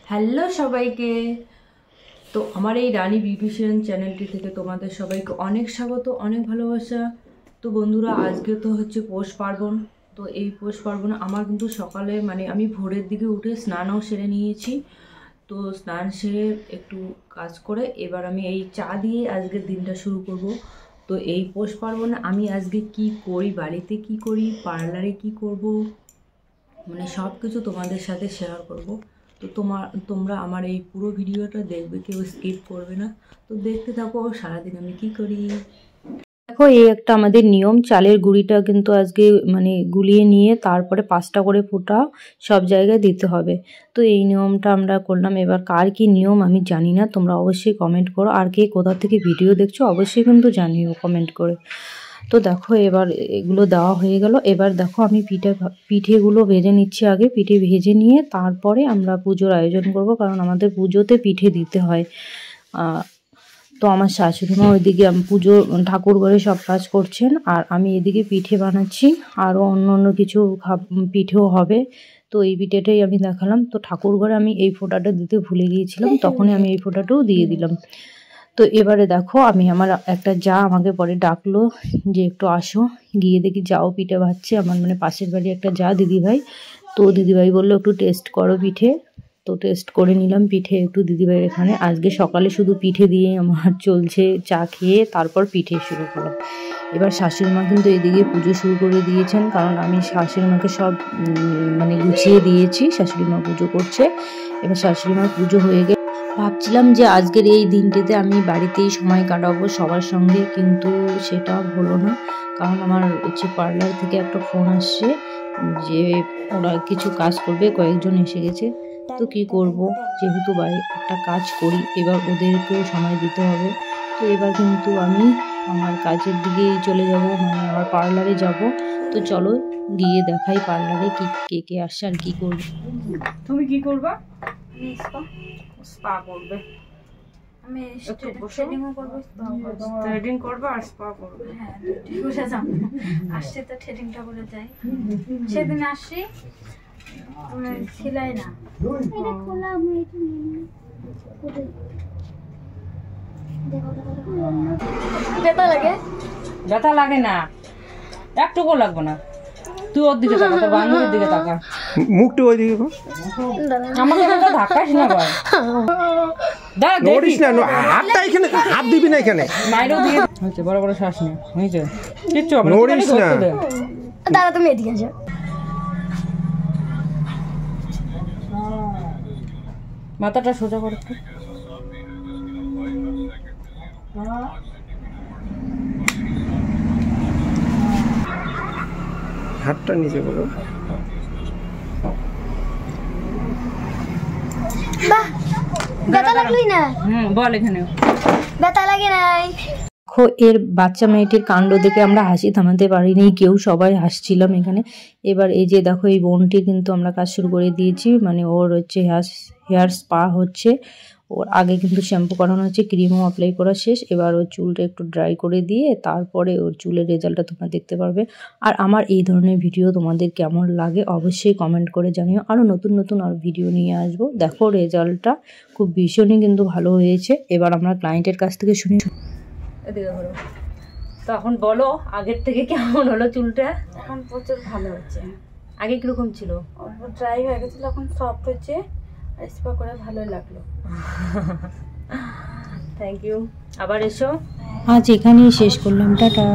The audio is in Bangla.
হ্যালো সবাইকে। তো আমার এই রানী বিউটিশিয়ান চ্যানেলটি থেকে তোমাদের সবাইকে অনেক স্বাগত, অনেক ভালোবাসা। তো বন্ধুরা, আজকে তো হচ্ছে পৌষ পার্বণ। তো এই পৌষ পার্বণে আমার কিন্তু সকালে আমি ভোরের দিকে উঠে স্নানও সেরে নিয়েছি। তো স্নান সেরে একটু কাজ করে এবার আমি এই চা দিয়ে আজকের দিনটা শুরু করব। তো এই পৌষ পার্বণে আমি আজকে কি করি, বাড়িতে কি করি, পার্লারে কি করব, সব কিছু তোমাদের সাথে শেয়ার করব। তো তোমরা আমার এই পুরো ভিডিওটা দেখবে, কেউ স্কিপ করবে না। তো দেখতে থাকো সারাদিন আমি কি করি। দেখো, এই একটা আমাদের নিয়ম, চালের গুঁড়িটা কিন্তু আজকে গুলিয়ে নিয়ে তারপরে 5টা করে ফোঁটা সব জায়গায় দিতে হবে। তো এই নিয়মটা আমরা করলাম। এবার কার কি নিয়ম আমি জানি না, তোমরা অবশ্যই কমেন্ট করো। আর কে কোথা থেকে ভিডিও দেখছো অবশ্যই কিন্তু জানিও কমেন্ট করে। তো দেখো, এবার এগুলো দেওয়া হয়ে গেল। এবার দেখো, আমি পিঠেগুলো ভেজে নিচ্ছি। আগে পিঠে ভেজে নিয়ে তারপরে আমরা পুজোর আয়োজন করব, কারণ আমাদের পুজোতে পিঠে দিতে হয়। তো আমার শাশুড়িমা ওইদিকে পুজো ঠাকুর ঘরে সব কাজ করছেন, আর আমি এদিকে পিঠে বানাচ্ছি। আরও অন্য অন্য কিছু পিঠেও হবে। তো এই পিঠেটাই আমি দেখালাম। তো ঠাকুর ঘরে আমি এই ফোঁটাটা দিতে ভুলে গিয়েছিলাম, তখনই আমি এই ফোঁটাটাও দিয়ে দিলাম। তো এবারে দেখো, আমার একটা যা আমাকে পরে ডাকলো যে একটু আসো, গিয়ে দেখি যাও পিঠে ভাজছে। আমার পাশের বাড়ি একটা যা দিদিভাই। তো দিদিভাই বললো একটু টেস্ট করো পিঠে। তো টেস্ট করে নিলাম পিঠে একটু দিদিভাইয়ের এখানে। আজকে সকালে শুধু পিঠে দিয়ে আমার চলছে, চা খেয়ে তারপর পিঠে শুরু করলাম। এবার শাশুড়ি মা কিন্তু এদিকে পুজো শুরু করে দিয়েছেন, কারণ আমি শাশুড়ি মাকে সব গুছিয়ে দিয়েছি। শাশুড়ি মা পুজো করছে। এবার শাশুড়ি মার পুজো হয়ে গেছে। ভাবছিলাম যে আজকের এই দিনটিতে আমি বাড়িতেই সময় কাটাবো সবার সঙ্গে, কিন্তু সেটা হলো না। কারণ আমার পার্লার থেকে একটা ফোন আসছে যে ওরা কিছু কাজ করবে, কয়েকজন এসে গেছে। তো কি করব, যেহেতু বাড়ি একটা কাজ করি, এবার ওদেরকেও সময় দিতে হবে। তো এবার কিন্তু আমি আমার কাজের দিকেই চলে যাব, আমার পার্লারে যাব। তো চলো গিয়ে দেখাই পার্লারে কে কে আসছে আর কি করবে। তুমি কি করবা? স্পা করবে। আমি থ্রেডিংও করব, থ্রেডিং করবে আর স্পা করবে। হ্যাঁ, বুঝে যাও। আসছে তো থ্রেডিংটা করে যাই। সেদিন আসি খিলাই না, এটা খোলা আমি এটা নিয়ে ব্যথা লাগে। ব্যথা লাগে না, একটুকু লাগবে না। তুই ওর দিকে তাকা, তোর বান্ধবীর দিকে তাকা, মুখটা ওই দিকে। আমাকে তো ধাক্কাস না ভাই, নড়িস না, হাতটা এখানে, হাত দিবি না এখানে। মাইরও দিয়ে হচ্ছে, বড় বড় শ্বাস নে, হইছে কিচ্ছু হবে না। নড়িস না দাদা, তুমি এদিকে আসো। মাথাটা সোজা করে একটু। হাতটা নিচে করো। ব্যথা লাগলোই না। বল এখানে ব্যথা লাগে নাই। দেখো, এর বাচ্চা মেয়েটির কাণ্ড দেখে আমরা হাসি থামাতে পারিনি কেউ, সবাই হাসছিলাম এখানে। এবার এই যে দেখো, এই বোনটি কিন্তু আমরা কাজ শুরু করে দিয়েছি। ওর হচ্ছে হেয়ার স্পা হচ্ছে। ওর আগে কিন্তু শ্যাম্পু করানো হচ্ছে, ক্রিমও অ্যাপ্লাই করা শেষ। এবার ওর চুলটা একটু ড্রাই করে দিয়ে তারপরে ওর চুলের রেজাল্টটা তোমরা দেখতে পারবে। আর আমার এই ধরনের ভিডিও তোমাদের কেমন লাগে অবশ্যই কমেন্ট করে জানিও। আরও নতুন নতুন আর ভিডিও নিয়ে আসবো। দেখো, রেজাল্টটা খুব ভীষণই কিন্তু ভালো হয়েছে। এবার আমরা ক্লায়েন্টের কাছ থেকে শুনি। এদিকে ধরো। তো এখন বলো, আগের থেকে কেমন হলো চুলটা? এখন প্রচুর ভালো হচ্ছে। আগে কিরকম ছিল? ড্রাই হয়ে গেছিল, এখন সফট হচ্ছে। স্পা করে ভালোই লাগলো। Thank you. আবার এসো। আজ এখানেই শেষ করলাম, টাটা।